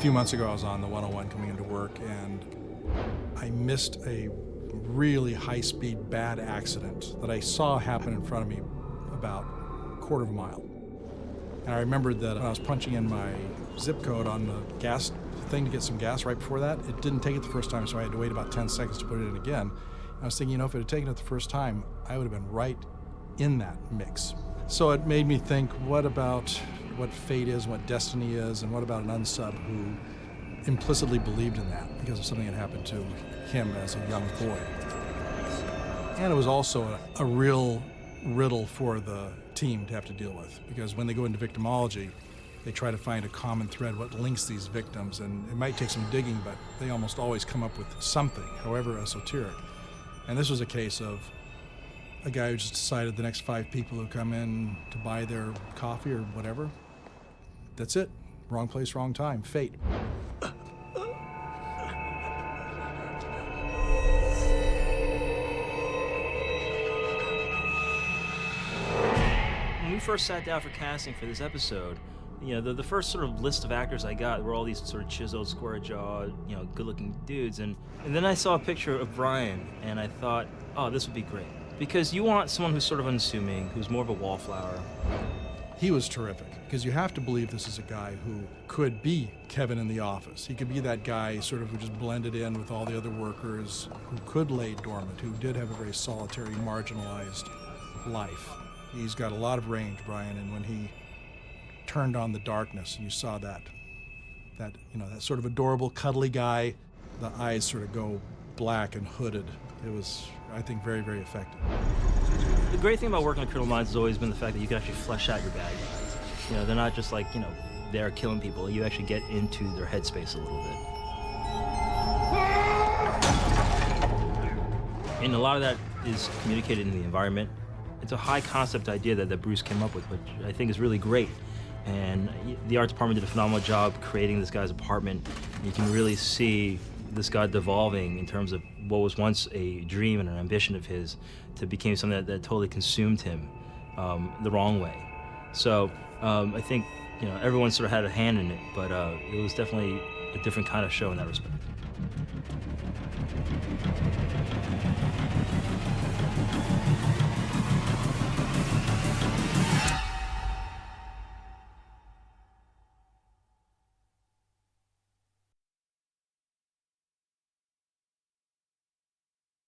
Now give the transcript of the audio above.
few months ago, I was on the 101 coming into work, and I missed a really high-speed bad accident that I saw happen in front of me about a quarter of a mile. And I remembered that when I was punching in my zip code on the gas thing to get some gas right before that, it didn't take it the first time, so I had to wait about 10 seconds to put it in again. I was thinking, if it had taken it the first time, I would have been right in that mix. So it made me think, what about what fate is, what destiny is, and what about an unsub who implicitly believed in that because of something that happened to him as a young boy. And it was also a real riddle for the team to have to deal with, because when they go into victimology, they try to find a common thread, what links these victims, and it might take some digging, but they almost always come up with something, however esoteric. And this was a case of a guy who just decided the next 5 people who come in to buy their coffee or whatever, that's it. Wrong place, wrong time. Fate. When we first sat down for casting for this episode, the first sort of list of actors I got were all these sort of chiseled, square-jawed, good-looking dudes. And then I saw a picture of Brian, and I thought, oh, this would be great. Because you want someone who's sort of unassuming, who's more of a wallflower. He was terrific, because you have to believe this is a guy who could be Kevin in the office. He could be that guy sort of who just blended in with all the other workers, who could lay dormant, who did have a very solitary, marginalized life. He's got a lot of range, Brian, and when he turned on the darkness and you saw that sort of adorable, cuddly guy, the eyes sort of go black and hooded. It was, I think, very, very effective. The great thing about working on Criminal Minds has always been the fact that you can actually flesh out your bad guys. They're not just like, they're killing people. You actually get into their headspace a little bit. And a lot of that is communicated in the environment. It's a high concept idea that Bruce came up with, which I think is really great. And the art department did a phenomenal job creating this guy's apartment. You can really see this guy devolving in terms of what was once a dream and an ambition of his to become something that totally consumed him the wrong way. So I think everyone sort of had a hand in it, but it was definitely a different kind of show in that respect.